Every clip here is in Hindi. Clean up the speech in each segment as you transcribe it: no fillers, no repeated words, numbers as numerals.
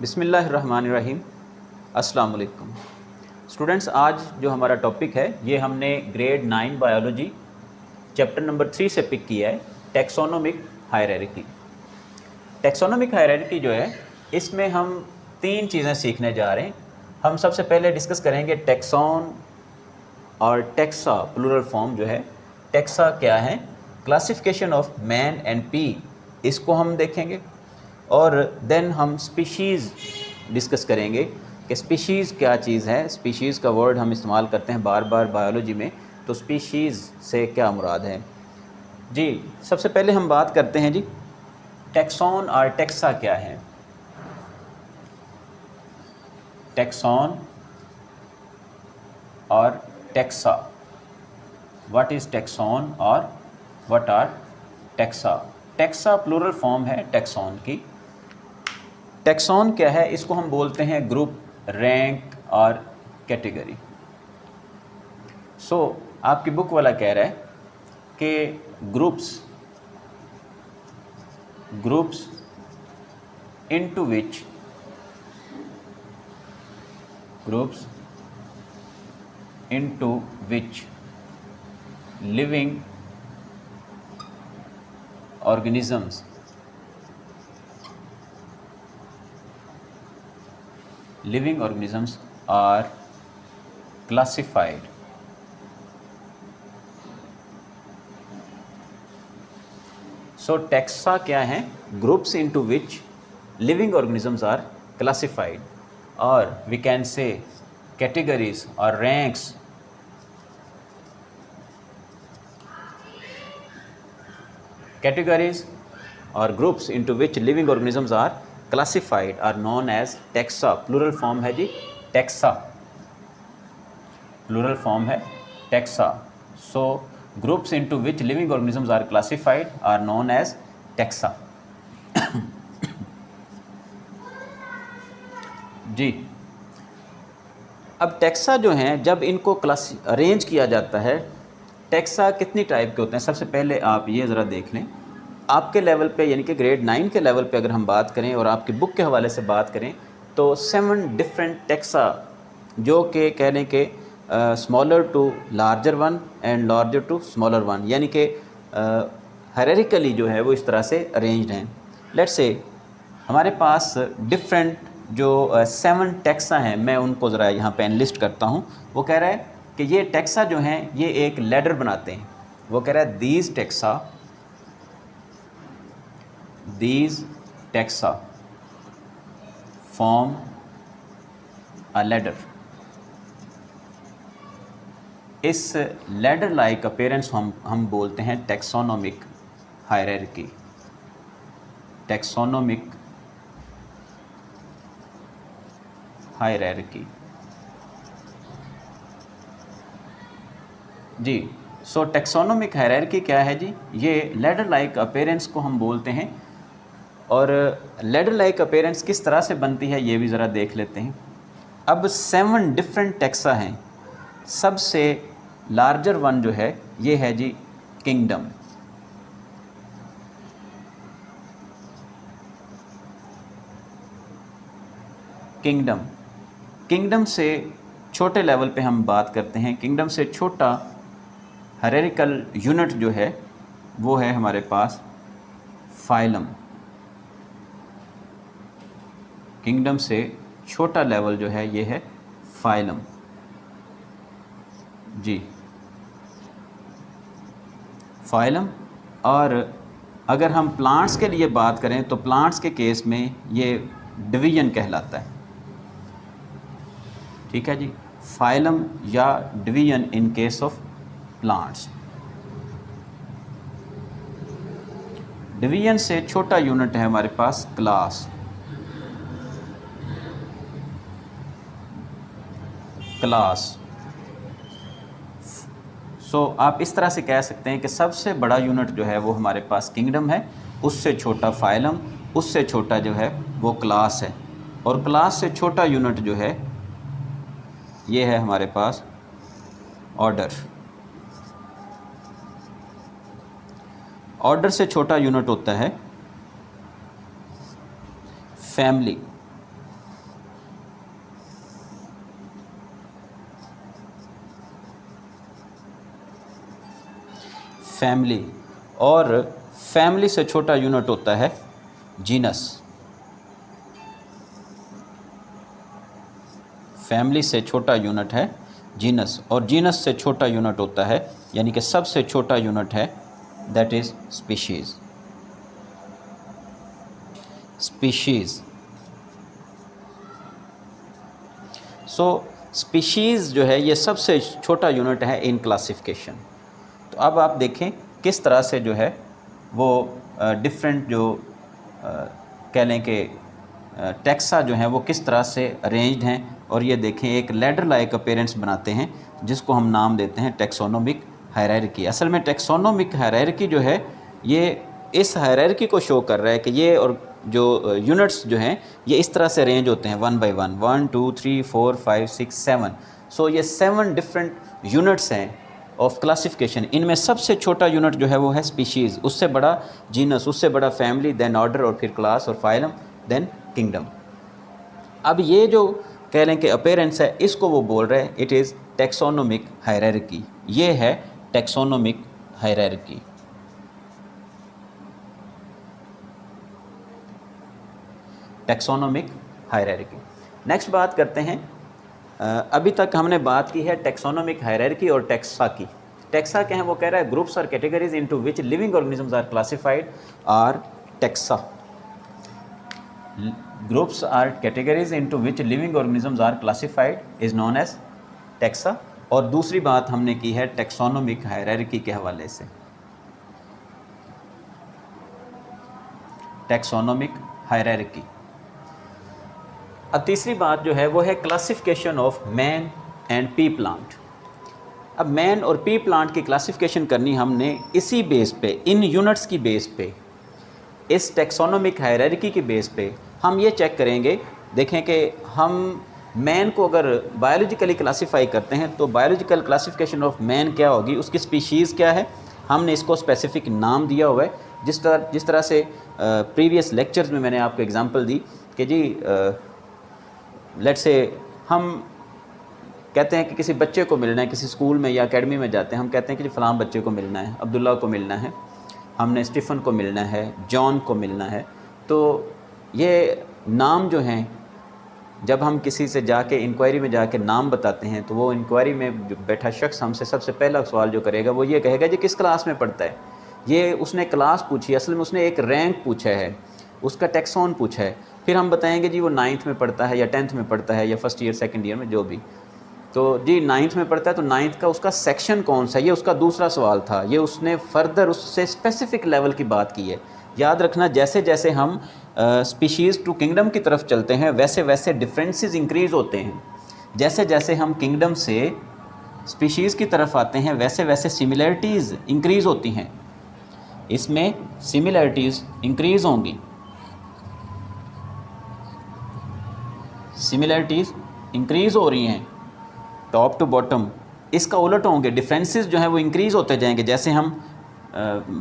बिस्मिल्लाहिर्रहमानिर्रहीम। अस्सलाम वालेकुम स्टूडेंट्स, आज जो हमारा टॉपिक है ये हमने ग्रेड 9 बायोलॉजी चैप्टर नंबर 3 से पिक किया है, टैक्सोनोमिक हायरार्की। टैक्सोनोमिक हायरार्की जो है इसमें हम 3 चीज़ें सीखने जा रहे हैं। हम सबसे पहले डिस्कस करेंगे टैक्सोन और टैक्सा प्लूरल फॉर्म जो है। टैक्सा क्या है, classification of man and P, इसको हम देखेंगे। और देन हम स्पीशीज़ डिस्कस करेंगे कि स्पीशीज़ क्या चीज़ है। स्पीशीज़ का वर्ड हम इस्तेमाल करते हैं बार बार बायोलॉजी में, तो स्पीशीज़ से क्या मुराद है जी। सबसे पहले हम बात करते हैं जी टैक्सोन और टैक्सा क्या है। टैक्सोन और टैक्सा, व्हाट इज़ टैक्सोन और what are taxa. Taxa plural form है टैक्सोन की। टैक्सोन क्या है, इसको हम बोलते हैं ग्रुप, रैंक और कैटेगरी। सो आपकी बुक वाला कह रहा है कि groups into which living organisms are classified so taxa क्या है, groups into which living organisms are classified, or we can say categories or ranks or groups into which living organisms are classified are known as taxa। Plural form है जी टैक्सा, प्लूरल फॉर्म है taxa. So groups into which living organisms are classified are known as taxa जी। अब टैक्सा जो हैं, जब इनको अरेंज किया जाता है, टैक्सा कितनी टाइप के होते हैं। सबसे पहले आप ये ज़रा देख लें, आपके लेवल पे यानी कि ग्रेड 9 के लेवल पे अगर हम बात करें और आपकी बुक के हवाले से बात करें तो 7 डिफरेंट टैक्सा, जो कि कह लें कि smaller to larger one and larger to smaller one, यानी कि हायरार्किकली जो है वो इस तरह से अरेंज्ड हैं। लेट्स से हमारे पास डिफरेंट जो 7 टैक्सा हैं, मैं उनको ज़रा यहाँ पे एनलिस्ट करता हूँ। वो कह रहा है कि ये टैक्सा जो हैं ये एक लैडर बनाते हैं। वो कह रहा है these taxa form a ladder. इस लैडर लाइक अपीयरेंस हम बोलते हैं टैक्सोनोमिक हायरार्की। टैक्सोनोमिक हायरार्की जी। सो टैक्सोनोमिक हायरार्की क्या है जी, ये लैडर लाइक अपीयरेंस को हम बोलते हैं। और लैडर लाइक अपीयरेंस किस तरह से बनती है ये भी ज़रा देख लेते हैं। अब 7 डिफरेंट टैक्सा हैं। सबसे लार्जर वन जो है ये है जी किंगडम। किंगडम से छोटे लेवल पे हम बात करते हैं। किंगडम से छोटा हायरार्किकल यूनिट जो है वो है हमारे पास फाइलम। किंगडम से छोटा लेवल जो है ये है फाइलम जी, फाइलम। और अगर हम प्लांट्स के लिए बात करें तो प्लांट्स के केस में ये डिवीजन कहलाता है। ठीक है जी, फाइलम या division in case of plants. Division से छोटा यूनिट है हमारे पास क्लास। सो आप इस तरह से कह सकते हैं कि सबसे बड़ा यूनिट जो है वो हमारे पास किंगडम है, उससे छोटा फाइलम, उससे छोटा जो है वो क्लास है, और क्लास से छोटा यूनिट जो है ये है हमारे पास ऑर्डर। ऑर्डर से छोटा यूनिट होता है फैमिली। फैमिली, और फैमिली से छोटा यूनिट होता है जीनस। फैमिली से छोटा यूनिट है जीनस, और जीनस से छोटा यूनिट होता है, यानी कि सबसे छोटा यूनिट है, that is species. Species, so species जो है ये सबसे छोटा यूनिट है इन क्लासिफिकेशन। तो अब आप देखें किस तरह से जो है वो डिफरेंट जो कह लें कि टैक्सा जो हैं वो किस तरह से अरेंज्ड हैं, और ये देखें एक लैडर लाइक अपीयरेंस बनाते हैं जिसको हम नाम देते हैं टैक्सोनोमिक हायरार्की। असल में टैक्सोनोमिक हायरार्की जो है ये इस हायरार्की को शो कर रहा है कि ये और जो यूनिट्स जो हैं ये इस तरह से अरेंज होते हैं 1 by 1, 1 2 3 4 5 6 7। सो ये 7 डिफरेंट यूनिट्स हैं ऑफ क्लासिफिकेशन। इनमें सबसे छोटा यूनिट जो है वो है स्पीशीज़, उससे बड़ा जीनस, उससे बड़ा फैमिली, देन ऑर्डर, और फिर क्लास और फाइलम, देन किंगडम। अब ये जो कह लें कि अपीयरेंस है इसको वो बोल रहे हैं इट इज़ टैक्सोनोमिक हायरार्की। ये है taxonomic hierarchy. Taxonomic hierarchy. Next बात करते हैं, अभी तक हमने बात की है टैक्सोनोमिक हायरार्की और टैक्सा की। टैक्सा क्या है, वो कह रहा है ग्रुप्स और categories into which living organisms are classified are taxa. Groups are categories into which living organisms are classified is known as taxa. और दूसरी बात हमने की है टैक्सोनोमिक हायरार्की के हवाले से, टैक्सोनोमिक हायरार्की। अब तीसरी बात जो है वो है classification of man and P plant. अब मैन और पी प्लांट की क्लासिफिकेशन करनी हमने इसी बेस पे, इन यूनिट्स की बेस पे, इस टैक्सोनोमिक हायरार्की की बेस पे हम ये चेक करेंगे। देखें कि हम मैन को अगर बायोलॉजिकली क्लासिफाई करते हैं तो बायोलॉजिकल क्लासिफिकेशन ऑफ मैन क्या होगी, उसकी स्पीशीज़ क्या है, हमने इसको स्पेसिफिक नाम दिया हुआ है। जिस तरह से प्रीवियस लेक्चर्स में मैंने आपको एग्जांपल दी कि जी लेट्स से हम कहते हैं कि किसी बच्चे को मिलना है, किसी स्कूल में या एकेडमी में जाते हैं, हम कहते हैं कि जी फ़लाँ बच्चे को मिलना है, अब्दुल्ला को मिलना है, हमने स्टीफ़न को मिलना है, जॉन को मिलना है। तो ये नाम जो हैं, जब हम किसी से जाके इंक्वायरी में जाके नाम बताते हैं तो वो इंक्वायरी में जो बैठा शख्स हमसे सबसे पहला सवाल जो करेगा वो ये कहेगा जी किस क्लास में पढ़ता है। ये उसने क्लास पूछी, असल में उसने एक रैंक पूछा है, उसका टैक्सॉन पूछा है। फिर हम बताएंगे जी वो 9th में पढ़ता है या 10th में पढ़ता है या फर्स्ट ईयर सेकंड ईयर में, जो भी। तो जी 9th में पढ़ता है तो 9th का उसका सेक्शन कौन सा है, ये उसका दूसरा सवाल था। ये उसने फर्दर उससे स्पेसिफिक लेवल की बात की है। याद रखना, जैसे जैसे हम स्पीशीज़ टू किंगडम की तरफ चलते हैं वैसे वैसे डिफरेंसेस इंक्रीज़ होते हैं। जैसे जैसे हम किंगडम से स्पीशीज़ की तरफ आते हैं वैसे वैसे सिमिलैरिटीज़ इंक्रीज़ होती हैं। इसमें सिमिलैरिटीज़ इंक्रीज़ होंगी, सिमिलैरिटीज़ इंक्रीज़ हो रही हैं टॉप टू बॉटम। इसका उलट होंगे, डिफरेंसेस जो हैं वो इंक्रीज़ होते जाएंगे। जैसे हम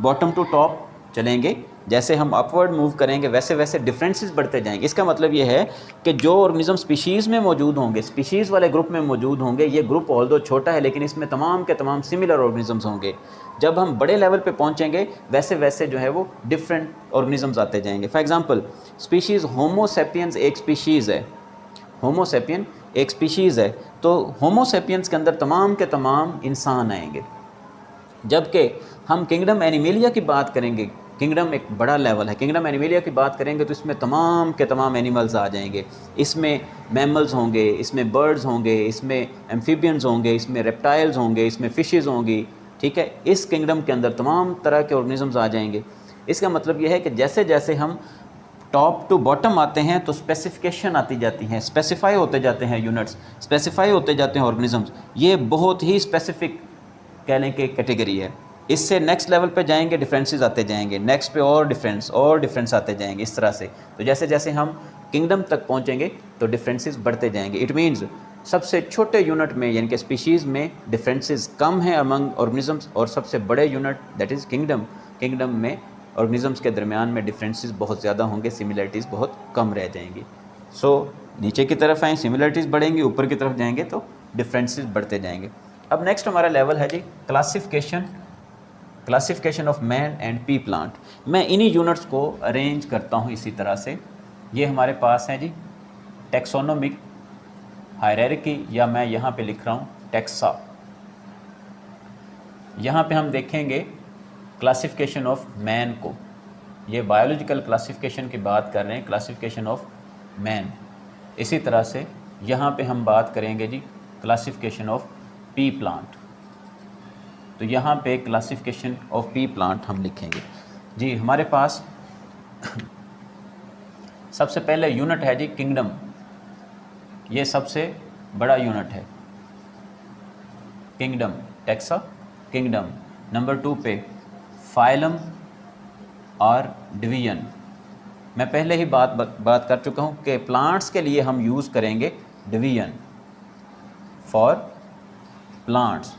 बॉटम टू टॉप चलेंगे, जैसे हम अपवर्ड मूव करेंगे वैसे वैसे डिफरेंसेस बढ़ते जाएंगे। इसका मतलब ये है कि जो ऑर्गेनिज्म स्पीशीज़ में मौजूद होंगे, स्पीशीज़ वाले ग्रुप में मौजूद होंगे, ये ग्रुप ऑल्दो छोटा है लेकिन इसमें तमाम के तमाम सिमिलर ऑर्गेनिजम्स होंगे। जब हम बड़े लेवल पे पहुंचेंगे वैसे वैसे जो है वो डिफरेंट ऑर्गेनिजम्स आते जाएंगे। For example species homo sapiens एक स्पीशीज़ है, होमो सेपियन एक स्पीशीज़ है, तो होमो सेपियंस के अंदर तमाम के तमाम इंसान आएंगे। जबकि हम किंगडम एनिमेलिया की बात करेंगे, किंगडम एक बड़ा लेवल है, किंगडम एनिमेलिया की बात करेंगे तो इसमें तमाम के तमाम एनिमल्स आ जाएंगे। इसमें मैमल्स होंगे, इसमें बर्ड्स होंगे, इसमें एम्फीबियंस होंगे, इसमें रेप्टाइल्स होंगे, इसमें फिशेस होंगी। ठीक है, इस किंगडम के अंदर तमाम तरह के ऑर्गेनिजम्स आ जाएंगे। इसका मतलब यह है कि जैसे जैसे हम टॉप टू बॉटम आते हैं तो स्पेसिफिकेशन आती जाती हैं, स्पेसिफाई होते जाते हैं यूनिट्स, स्पेसिफाई होते जाते हैं ऑर्गेनिजम्स। ये बहुत ही स्पेसिफिक कह लें कि कैटेगरी है। इससे नेक्स्ट लेवल पे जाएंगे, डिफरेंसेस आते जाएंगे, नेक्स्ट पे और डिफरेंस आते जाएंगे, इस तरह से। तो जैसे जैसे हम किंगडम तक पहुंचेंगे तो डिफरेंसेस बढ़ते जाएंगे। इट मीन्स सबसे छोटे यूनिट में यानी कि स्पीशीज़ में डिफरेंसेस कम हैं अमंग ऑर्गेनिजम्स, और सबसे बड़े unit that is kingdom, kingdom में ऑर्गेनिजम्स के दरमियान में डिफरेंसेस बहुत ज़्यादा होंगे, सिमिलरिटीज़ बहुत कम रह जाएंगी। सो नीचे की तरफ आएँ सिमिलरिटीज़ बढ़ेंगी, ऊपर की तरफ जाएंगे तो डिफरेंसेस बढ़ते जाएंगे। अब नेक्स्ट हमारा लेवल है जी classification classification of man and P plant. मैं इन्हीं यूनिट्स को अरेंज करता हूँ इसी तरह से। ये हमारे पास हैं जी टैक्सोनोमिक हायरार्की, या मैं यहाँ पे लिख रहा हूँ टैक्सा। यहाँ पे हम देखेंगे क्लासिफिकेशन ऑफ मैन को, ये बायोलॉजिकल क्लासिफिकेशन की बात कर रहे हैं, क्लासिफिकेशन ऑफ मैन। इसी तरह से यहाँ पे हम बात करेंगे जी क्लासिफिकेशन ऑफ पी प्लांट। तो यहाँ पे क्लासिफिकेशन ऑफ पी प्लांट हम लिखेंगे जी। हमारे पास सबसे पहले यूनिट है जी किंगडम, ये सबसे बड़ा यूनिट है किंगडम, टैक्सा किंगडम। नंबर 2 पे फाइलम और डिवीजन। मैं पहले ही बात कर चुका हूँ कि प्लांट्स के लिए हम यूज़ करेंगे डिवीजन फॉर प्लांट्स,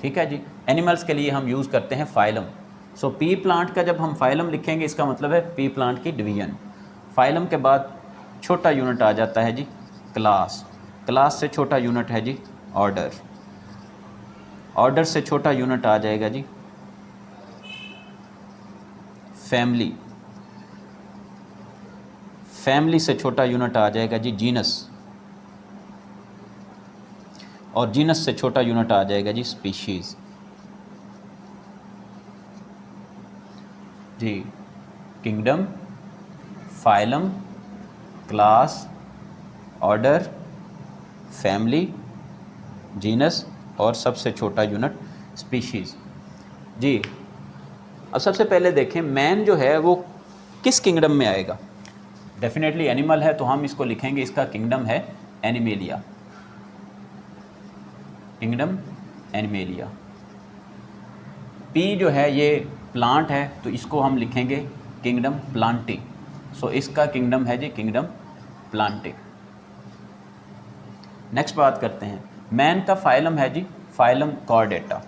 ठीक है जी। एनिमल्स के लिए हम यूज़ करते हैं फाइलम। सो पी प्लांट का जब हम फाइलम लिखेंगे इसका मतलब है पी प्लांट की डिवीजन। फाइलम के बाद छोटा यूनिट आ जाता है जी क्लास। क्लास से छोटा यूनिट है जी ऑर्डर। ऑर्डर से छोटा यूनिट आ जाएगा जी फैमिली। फैमिली से छोटा यूनिट आ जाएगा जी जीनस, और जीनस से छोटा यूनिट आ जाएगा जी स्पीशीज़ जी। Kingdom, phylum, class, order, family, genus और सबसे छोटा यूनिट स्पीशीज़ जी। अब सबसे पहले देखें मैन जो है वो किस किंगडम में आएगा। डेफिनेटली एनिमल है तो हम इसको लिखेंगे, इसका किंगडम है एनिमेलिया, किंगडम एनिमेलिया। पी जो है ये प्लांट है तो इसको हम लिखेंगे किंगडम प्लांटी। सो इसका किंगडम है जी किंगडम प्लांटी। नेक्स्ट बात करते हैं मैन का फाइलम है जी phylum Chordata,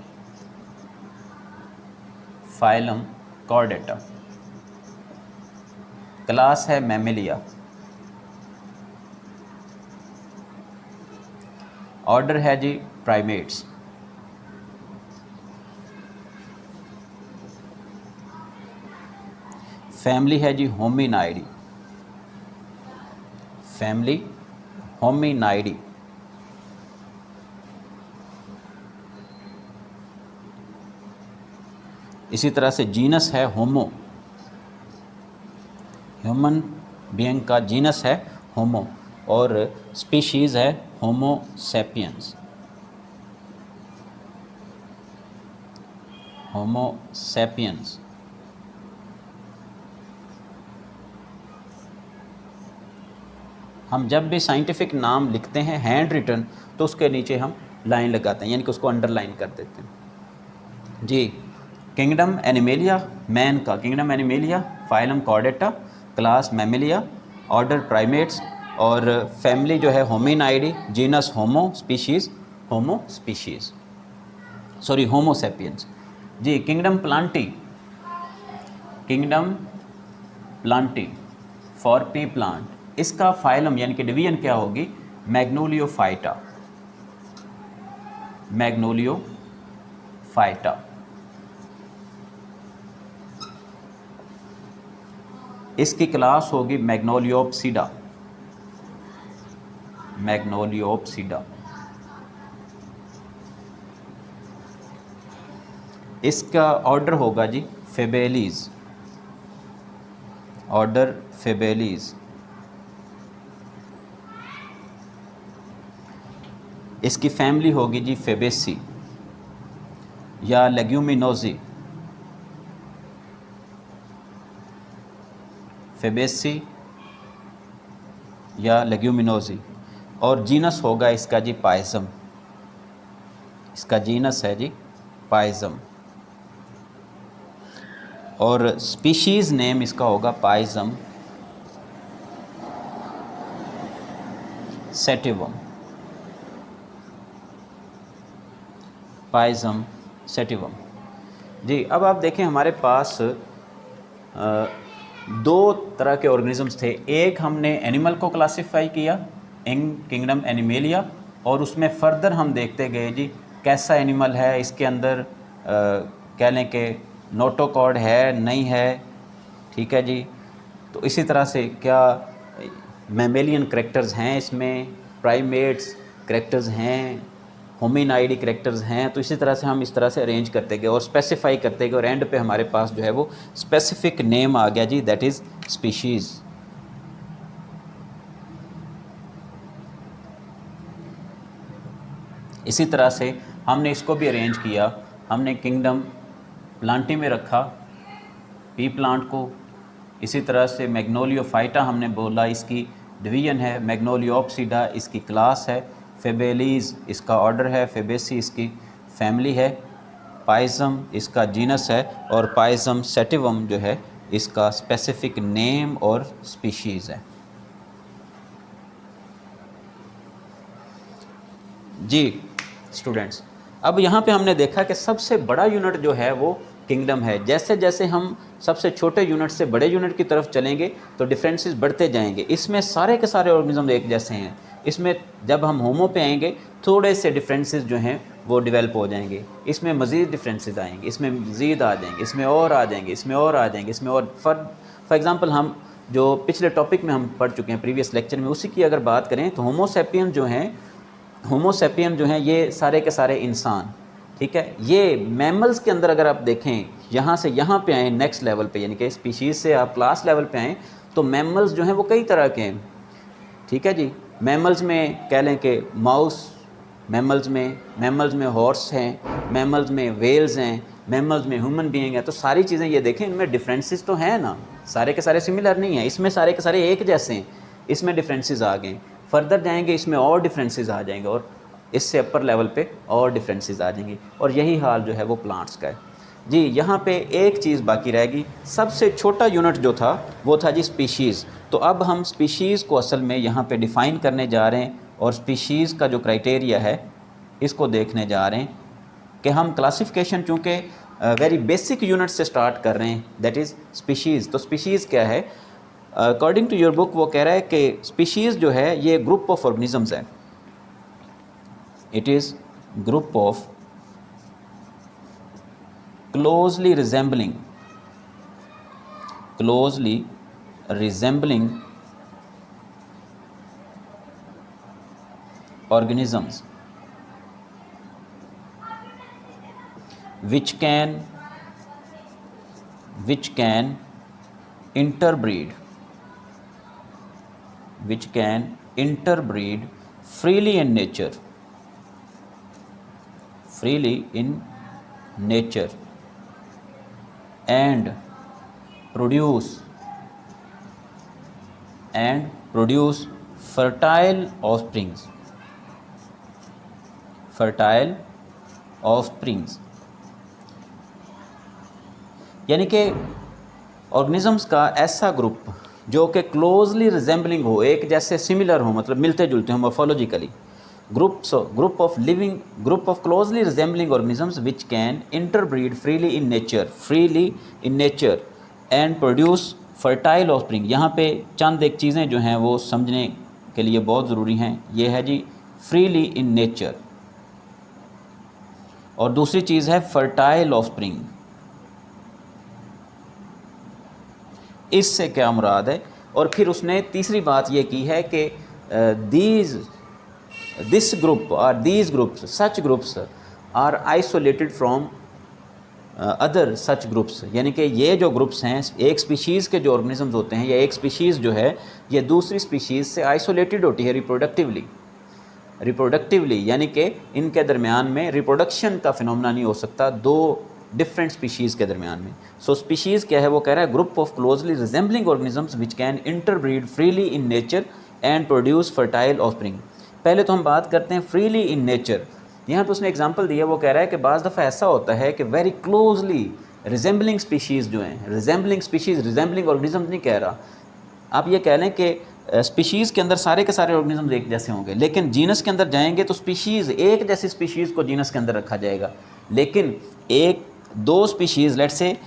phylum Chordata. Class है मैमेलिया, ऑर्डर है जी प्राइमेट्स, फैमिली है जी होमिनाइडी, फैमिली होमिनाइडी। इसी तरह से जीनस है होमो, ह्यूमन बीइंग का जीनस है होमो, और स्पीशीज़ है होमो सैपियंस, होमो सैपियंस। हम जब भी साइंटिफिक नाम लिखते हैं हैंड रिटन तो उसके नीचे हम लाइन लगाते हैं, यानी कि उसको अंडरलाइन कर देते हैं जी। किंगडम एनिमेलिया, मैन का kingdom Animalia, phylum Chordata, class Mammalia, order primates, और फैमिली जो है Hominidae, genus Homo, species Homo species, sorry Homo sapiens जी। Kingdom Plantae, kingdom Plantae for P plant. इसका फाइलम यानी कि डिवीजन क्या होगी मैग्नोलियोफाइटा, मैग्नोलियोफाइटा। इसकी क्लास होगी मैग्नोलियोप्सिडा, मैग्नोलियोप्सिडा। इसका ऑर्डर होगा जी फेबेलीज, ऑर्डर फेबेलीज। इसकी फैमिली होगी जी फेबेसी या लेग्यूमिनोजी, फेबेसी या लेग्यूमिनोजी, और जीनस होगा इसका जी पाइजम, इसका जीनस है जी पाइजम, और स्पीशीज़ नेम इसका होगा पाइजम सेटिवम, पाइजम सेटिवम जी। अब आप देखें हमारे पास दो तरह के ऑर्गेनिजम्स थे। एक हमने एनिमल को क्लासिफाई किया इन किंगडम एनिमेलिया, और उसमें फर्दर हम देखते गए जी कैसा एनिमल है, इसके अंदर कह लें कि नोटोकॉर्ड है नहीं है, ठीक है जी। तो इसी तरह से क्या मैमेलियन करैक्टर्स हैं इसमें, प्राइमेट्स करैक्टर्स हैं, होमिनाइडी करैक्टर्स हैं। तो इसी तरह से हम इस तरह से अरेंज करते गए और स्पेसिफाई करते गए और एंड पे हमारे पास जो है वो स्पेसिफिक नेम आ गया जी, दैट इज़ स्पीशीज़। इसी तरह से हमने इसको भी अरेंज किया, हमने किंगडम प्लांटी में रखा पी प्लांट को। इसी तरह से मैग्नोलियोफाइटा हमने बोला इसकी डिवीज़न है, मैग्नोलियोप्सिडा इसकी क्लास है, फेबेलीज इसका ऑर्डर है, फेबेसी इसकी फैमिली है, पाइजम इसका जीनस है और पाइजम सेटिवम जो है इसका स्पेसिफिक नेम और स्पीशीज़ है जी। स्टूडेंट्स, अब यहाँ पे हमने देखा कि सबसे बड़ा यूनिट जो है वो किंगडम है। जैसे जैसे हम सबसे छोटे यूनिट से बड़े यूनिट की तरफ चलेंगे तो डिफरेंसेस बढ़ते जाएंगे। इसमें सारे के सारे ऑर्गेनिज्म एक जैसे हैं। इसमें जब हम होमो पे आएंगे थोड़े से डिफरेंसेस जो हैं वो डेवलप हो जाएंगे, इसमें मज़ीद डिफरेंसेस आएंगे, इसमें मज़ीद आ जाएंगे, इसमें और आ जाएंगे, इसमें और आ जाएंगे, इसमें और फॉर एग्ज़ाम्पल हम जो पिछले टॉपिक में हम पढ़ चुके हैं प्रीवियस लेक्चर में, उसी की अगर बात करें तो होमोसेपियन जो हैं, होमोसेपियन जो हैं ये सारे के सारे इंसान, ठीक है। ये मैमल्स के अंदर अगर आप देखें, यहाँ से यहाँ पे आएँ नेक्स्ट लेवल पे, यानी कि स्पीशीज़ से आप क्लास लेवल पे आएँ तो मैमल्स जो हैं वो कई तरह के हैं, ठीक है जी। मैमल्स में कह लें कि माउस, मैमल्स में हॉर्स हैं, मैमल्स में वेल्स हैं, मैमल्स में ह्यूमन बीइंग है। तो सारी चीज़ें ये देखें, इनमें डिफरेंसेस तो हैं ना, सारे के सारे सिमिलर नहीं हैं। इसमें सारे के सारे एक जैसे हैं, इसमें डिफरेंसेस आ गए। फर्दर जाएंगे इसमें और डिफरेंसेस आ जाएंगे और इससे अपर लेवल पे और डिफरेंसेस आ जाएंगे। और यही हाल जो है वो प्लांट्स का है जी। यहाँ पे एक चीज़ बाकी रहेगी, सबसे छोटा यूनिट जो था वो था जी स्पीशीज़। तो अब हम स्पीशीज़ को असल में यहाँ पे डिफ़ाइन करने जा रहे हैं और स्पीशीज़ का जो क्राइटेरिया है इसको देखने जा रहे हैं कि हम क्लासिफिकेशन चूँकि वेरी बेसिक यूनिट से स्टार्ट कर रहे हैं, दैट इज़ स्पीशीज़। तो स्पीशीज़ क्या है? अकॉर्डिंग टू योर बुक वो कह रहा है कि स्पीशीज़ जो है ये ग्रुप ऑफ ऑर्गेनिजम्स है। It is group of closely resembling organisms which can interbreed freely in nature and produce fertile offsprings। यानी कि ऑर्गेनिजम्स का ऐसा ग्रुप जो कि क्लोजली रिजेंबलिंग हो, एक जैसे सिमिलर हो, मतलब मिलते जुलते हो morphologically. group of closely resembling organisms which can interbreed freely in nature and produce fertile offspring। यहाँ पे चंद एक चीज़ें जो हैं वो समझने के लिए बहुत ज़रूरी हैं। ये है जी freely in nature और दूसरी चीज़ है fertile offspring। इससे क्या मुराद है? और फिर उसने तीसरी बात ये की है कि these groups such groups are isolated from other such groups। यानी कि ये जो ग्रुप्स हैं, एक स्पीशीज़ के जो ऑर्गेनिजम्स होते हैं या एक स्पीशीज़ जो है ये दूसरी स्पीशीज़ से आइसोलेटेड होती है रिप्रोडक्टिवली, यानी कि इनके दरमियान में रिप्रोडक्शन का फिनोमेना नहीं हो सकता दो डिफरेंट स्पीशीज़ के दरमियान में। सो स्पीशीज़ क्या है? वो कह रहा है group of closely resembling organisms which can interbreed freely in nature and produce fertile offspring. पहले तो हम बात करते हैं फ्रीली इन नेचर। यहाँ पे उसने एग्जांपल दिया, वो कह रहा है कि बाज़ दफ़ा ऐसा होता है कि वेरी क्लोजली रिजेंबलिंग स्पीशीज़ जो हैं, रिजेंबलिंग ऑर्गेनिज्म नहीं कह रहा, आप ये कह लें कि स्पीशीज़ के अंदर सारे के सारे ऑर्गेनिज्म एक जैसे होंगे, लेकिन जीनस के अंदर जाएंगे तो स्पीशीज़ एक जैसी स्पीशीज़ को जीनस के अंदर रखा जाएगा। लेकिन एक दो स्पीशीज़ लेट से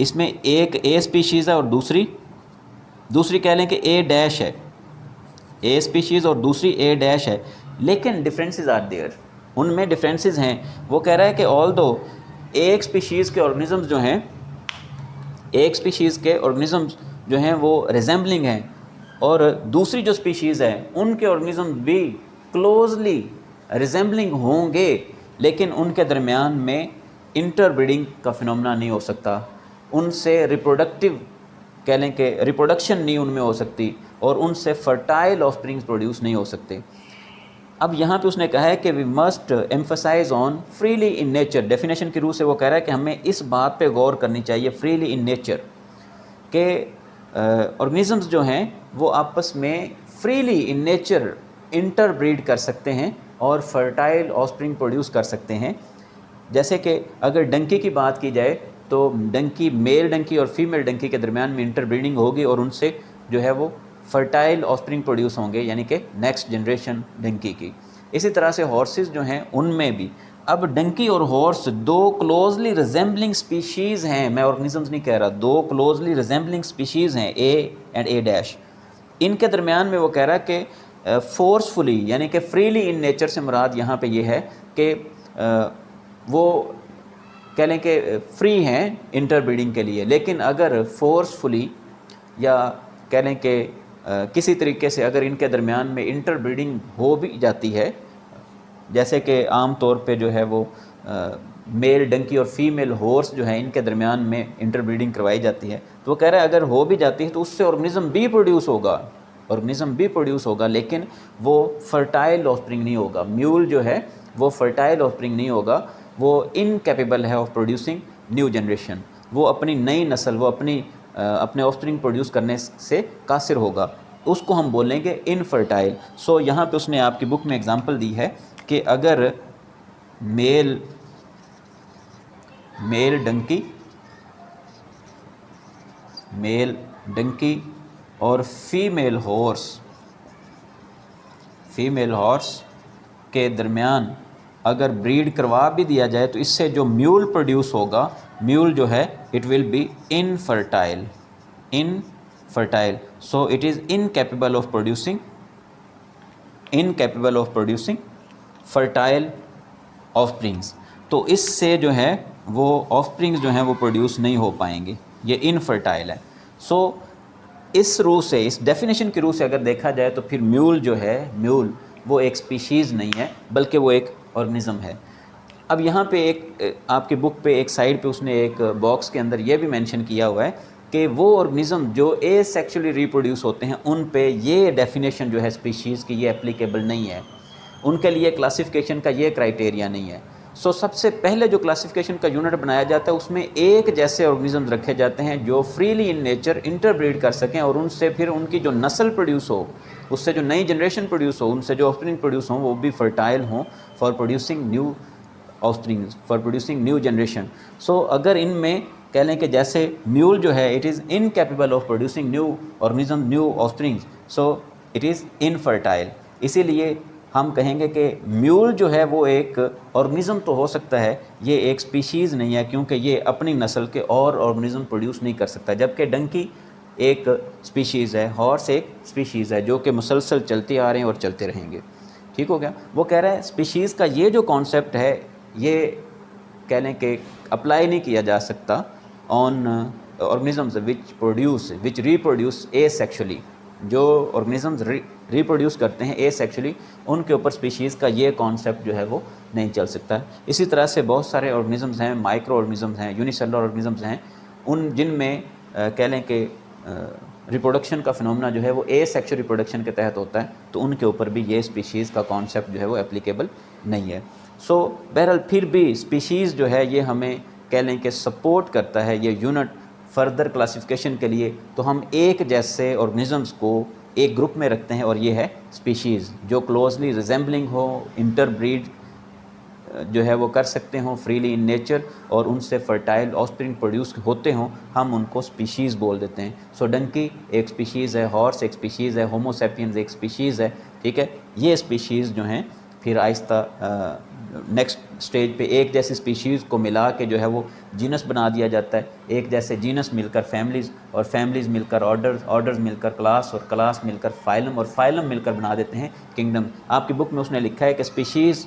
इसमें एक ए स्पीशीज़ है और दूसरी कह लें कि ए डैश है, ए स्पीशीज़ और दूसरी ए डैश है, लेकिन डिफरेंसेस आर देयर। उनमें डिफरेंसेस हैं। वो कह रहा है कि ऑल दो एक स्पीशीज़ के ऑर्गेनिजम्स जो हैं, एक स्पीशीज़ के ऑर्गेनिजम्स जो हैं वो रिजेंबलिंग हैं, और दूसरी जो स्पीशीज़ है उनके ऑर्गेनिज्म भी क्लोजली रिजेंबलिंग होंगे, लेकिन उनके दरमियान में इंटरब्रीडिंग का फिनोमेना नहीं हो सकता, उनसे रिप्रोडक्टिव कह लें कि रिप्रोडक्शन नहीं उनमें हो सकती, और उनसे फर्टाइल ऑफस्प्रिंग्स प्रोड्यूस नहीं हो सकते। अब यहाँ पे उसने कहा है कि we must emphasise on freely in nature. Definition की रूह से वो कह रहा है कि हमें इस बात पे गौर करनी चाहिए फ्रीली इन नेचर के ऑर्गेनिजम्स जो हैं वो आपस में फ्रीली इन नेचर इंटरब्रीड कर सकते हैं और फर्टाइल ऑफस्प्रिंग प्रोड्यूस कर सकते हैं। जैसे कि अगर डंकी की बात की जाए तो डंकी, मेल डंकी और फीमेल डंकी के दरमियान में इंटरब्रीडिंग होगी और उनसे जो है वो फर्टाइल ऑफस्प्रिंग प्रोड्यूस होंगे, यानी कि नेक्स्ट जनरेशन डंकी की। इसी तरह से हॉर्सेस जो हैं उनमें भी, अब डंकी और हॉर्स दो क्लोजली रिजेंबलिंग स्पीशीज़ हैं, मैं ऑर्गेनिजम्स नहीं कह रहा, दो क्लोजली रिजेंबलिंग स्पीशीज़ हैं, ए एंड ए डैश। इनके दरमियान में वो कह रहा है कि फोर्सफुली यानी कि फ्रीली इन नेचर से मुराद यहाँ पे ये है कि वो कह लें कि फ्री हैं इंटरब्रीडिंग के लिए, लेकिन अगर फोर्सफुली या कह लें कि किसी तरीके से अगर इनके दरमियान में इंटरब्रीडिंग हो भी जाती है, जैसे कि आम तौर पे जो है वो मेल डंकी और फीमेल हॉर्स जो है इनके दरमियान में इंटरब्रीडिंग करवाई जाती है, तो वो कह रहा है अगर हो भी जाती है तो उससे ऑर्गेनिज्म भी प्रोड्यूस होगा, ऑर्गेनिज्म भी प्रोड्यूस होगा, लेकिन वो फर्टाइल ऑफस्प्रिंग नहीं होगा। म्यूल जो है वो फर्टाइल ऑफस्प्रिंग नहीं होगा, वो इनकैपेबल है ऑफ प्रोड्यूसिंग न्यू जनरेशन, वो अपनी नई नस्ल, वो अपने ऑफस्प्रिंग प्रोड्यूस करने से कासिर होगा, उसको हम बोलेंगे इनफर्टाइल। सो यहाँ पे उसने आपकी बुक में एग्जांपल दी है कि अगर मेल डंकी और फीमेल हॉर्स के दरमियान अगर ब्रीड करवा भी दिया जाए तो इससे जो म्यूल प्रोड्यूस होगा, म्यूल जो है it will be infertile, so it is incapable of producing fertile offsprings. तो इससे जो है वो ऑफस्प्रिंग्स जो हैं वो प्रोड्यूस नहीं हो पाएंगे, ये इनफर्टाइल है। सो इस रूह से, इस डेफिनेशन की रूह से अगर देखा जाए तो फिर म्यूल जो है, म्यूल वो एक स्पीशीज़ नहीं है बल्कि वो एक ऑर्गेनिज्म है। अब यहाँ पे एक आपकी बुक पे एक साइड पे उसने एक बॉक्स के अंदर ये भी मेंशन किया हुआ है कि वो ऑर्गेनिज्म जो एसेक्सुअली रिप्रोड्यूस होते हैं उन पे ये डेफिनेशन जो है स्पीशीज़ की ये एप्लीकेबल नहीं है, उनके लिए क्लासिफिकेशन का ये क्राइटेरिया नहीं है। सो सबसे पहले जो क्लासिफिकेशन का यूनिट बनाया जाता है उसमें एक जैसे ऑर्गेनिज्म रखे जाते हैं जो फ्रीली इन नेचर इंटरब्रीड कर सकें और उनसे फिर उनकी जो नस्ल प्रोड्यूस हो, उससे जो नई जनरेशन प्रोड्यूस हो, उनसे जो ऑफस्प्रिंग प्रोड्यूस हो वो भी फर्टाइल हों for producing new offspring, for producing new generation. So अगर इनमें कह लें कि जैसे म्यूल जो है it is incapable of producing new organism, new offspring, so it is infertile. इसीलिए हम कहेंगे कि म्यूल जो है वो एक ऑर्गेनिज्म तो हो सकता है, ये एक स्पीशीज़ नहीं है क्योंकि ये अपनी नस्ल के और ऑर्गेनिज्म प्रोड्यूस नहीं कर सकता, जबकि डंकी एक स्पीशीज़ है, हॉर्स एक स्पीशीज़ है जो कि मुसलसल चलते आ रहे हैं और चलते रहेंगे। ठीक हो गया। वो कह रहा है स्पीशीज़ का ये जो कॉन्सेप्ट है ये कह लें कि अप्लाई नहीं किया जा सकता on organisms which reproduce asexually. जो ऑर्गेनिजम्स रिप्रोड्यूस करते हैं एसेक्सुअली उनके ऊपर स्पीशीज़ का ये कॉन्सेप्ट जो है वो नहीं चल सकता। इसी तरह से बहुत सारे ऑर्गेनिजम्स हैं, माइक्रो ऑर्गेनिजम्स हैं, यूनिसेलुलर ऑर्गेनिजम्स हैं, उन जिनमें कह लें कि रिप्रोडक्शन का फिनोमेना जो है वो एसेक्सुअल रिप्रोडक्शन के तहत होता है, तो उनके ऊपर भी ये स्पीशीज़ का कॉन्सेप्ट जो है वो एप्लीकेबल नहीं है। सो बहरहाल फिर भी स्पीशीज़ जो है ये हमें कह लें कि सपोर्ट करता है ये यूनिट फर्दर क्लासिफिकेशन के लिए। तो हम एक जैसे ऑर्गेनिजम्स को एक ग्रुप में रखते हैं और ये है स्पीशीज़ जो क्लोजली रिजेंबलिंग हो, इंटरब्रीड जो है वो कर सकते हों फ्रीली इन नेचर और उनसे फर्टाइल ऑफस्प्रिंग प्रोड्यूस होते हों, हम उनको स्पीशीज़ बोल देते हैं। सो डंकी एक स्पीशीज़ है, हॉर्स एक स्पीशीज़ है, होमो सैपियंस एक स्पीशीज़ है। ठीक है, ये स्पीशीज़ जो हैं फिर आहिस्ता नेक्स्ट स्टेज पे एक जैसी स्पीशीज़ को मिला के जो है वो जीनस बना दिया जाता है। एक जैसे जीनस मिलकर फैमिलीज़ और फैमिलीज़ मिलकर ऑर्डर्स, ऑर्डर्स मिलकर क्लास और क्लास मिलकर फाइलम और फाइलम मिलकर बना देते हैं किंगडम। आपकी बुक में उसने लिखा है कि स्पीशीज़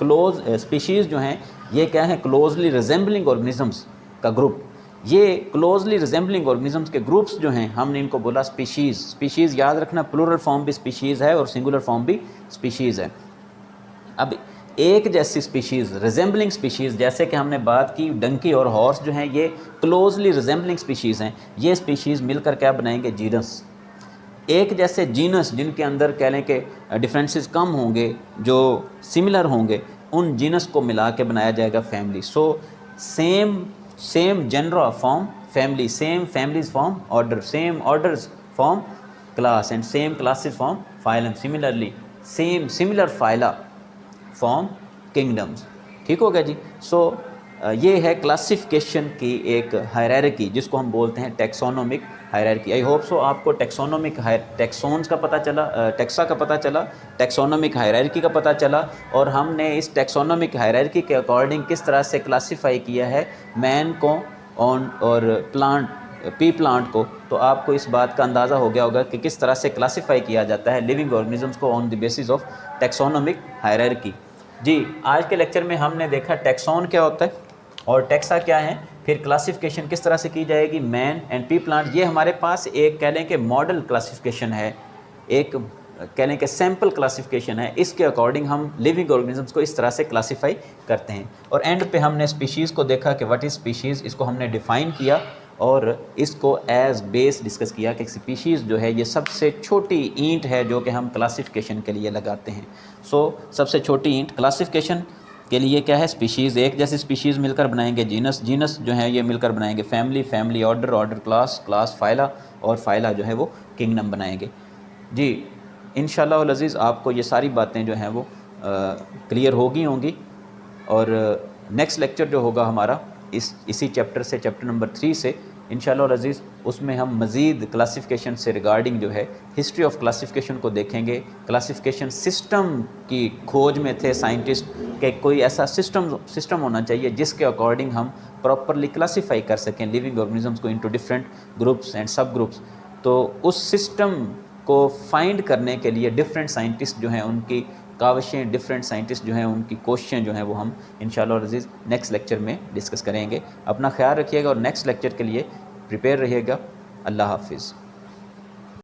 क्लोज स्पीशीज़ जो हैं ये क्या है, क्लोजली रिजेंबलिंग ऑर्गेनिजम्स का ग्रुप। ये क्लोजली रिजेंबलिंग ऑर्गेनिजम्स के ग्रुप्स जो हैं हमने इनको बोला स्पीशीज़। स्पीशीज़ याद रखना, प्लूरल फॉर्म भी स्पीशीज़ है और सिंगुलर फॉर्म भी स्पीशीज़ है। अब एक जैसी स्पीशीज़, रिजेंबलिंग स्पीशीज़, जैसे कि हमने बात की डंकी और हॉर्स जो हैं ये क्लोजली रिजेंबलिंग स्पीशीज़ हैं। ये स्पीशीज़ मिलकर क्या बनाएंगे, जीनस। एक जैसे जीनस जिनके अंदर कह लें कि डिफरेंसेस कम होंगे, जो सिमिलर होंगे, उन जीनस को मिला के बनाया जाएगा family. So same genera form family, same families form order, same orders form class and same classes form phylum. Similarly same similar phyla form kingdoms. ठीक हो गया जी। सो ये है क्लासिफिकेशन की एक हायरार्की जिसको हम बोलते हैं taxonomic hierarchy. I hope so आपको टेक्सोनोमिक टेक्सोन्स का पता चला, टेक्सा का पता चला, टेक्सोनोमिक हायरार्की का पता चला, और हमने इस टेक्सोनोमिक हायरार्की के अकॉर्डिंग किस तरह से क्लासीफाई किया है मैन को और प्लांट, पी प्लांट को। तो आपको इस बात का अंदाज़ा हो गया होगा कि किस तरह से क्लासीफाई किया जाता है लिविंग ऑर्गेनिजम्स को on the basis of taxonomic hierarchy. जी, आज के लेक्चर में हमने देखा टेक्सोन क्या होता है और टेक्सा क्या है, फिर क्लासिफिकेशन किस तरह से की जाएगी मैन एंड पी प्लांट। ये हमारे पास एक कह लें कि मॉडल क्लासिफिकेशन है, एक कह लें कि सैम्पल क्लासिफिकेशन है। इसके अकॉर्डिंग हम लिविंग ऑर्गेनिजम्स को इस तरह से क्लासीफाई करते हैं। और एंड पे हमने स्पीशीज़ को देखा कि व्हाट इज़ स्पीशीज़, इसको हमने डिफ़ाइन किया और इसको एज बेस डिस्कस किया कि स्पीशीज़ जो है ये सबसे छोटी ईंट है जो कि हम क्लासिफिकेशन के लिए लगाते हैं। सो सबसे छोटी ईंट क्लासिफिकेशन के लिए क्या है, स्पीशीज़। एक जैसी स्पीशीज़ मिलकर बनाएंगे जीनस, जीनस जो है ये मिलकर बनाएंगे family, family order, order class, class phyla, और फाइला जो है वो किंगडम बनाएंगे। जी, इंशाअल्लाह अज़ीज़ आपको ये सारी बातें जो हैं वो क्लियर होंगी। और नेक्स्ट लेक्चर जो होगा हमारा इसी चैप्टर से, चैप्टर नंबर 3 से इंशाअल्लाह अज़ीज़, उसमें हम मज़ीद क्लासिफिकेशन से रिगार्डिंग जो है हिस्ट्री ऑफ क्लासिफिकेशन को देखेंगे। क्लासिफिकेशन सिस्टम की खोज में थे साइंटिस्ट कि कोई ऐसा सिस्टम होना चाहिए जिसके अकॉर्डिंग हम प्रॉपरली क्लासीफाई कर सकें लिविंग ऑर्गेनिजम्स को इनटू डिफरेंट ग्रुप्स एंड सब ग्रुप्स। तो उस सिस्टम को फाइंड करने के लिए डिफरेंट साइंटिस्ट जो हैं उनकी काविशें, डिफरेंट साइंटिस्ट जो हैं उनकी कोशिशें जो हैं वो हम इंशाअल्लाह अज़ीज़ नेक्स्ट लेक्चर में डिस्कस करेंगे। अपना ख्याल रखिएगा और नेक्स्ट लेक्चर के लिए प्रिपेयर रहिएगा। अल्लाह हाफिज़।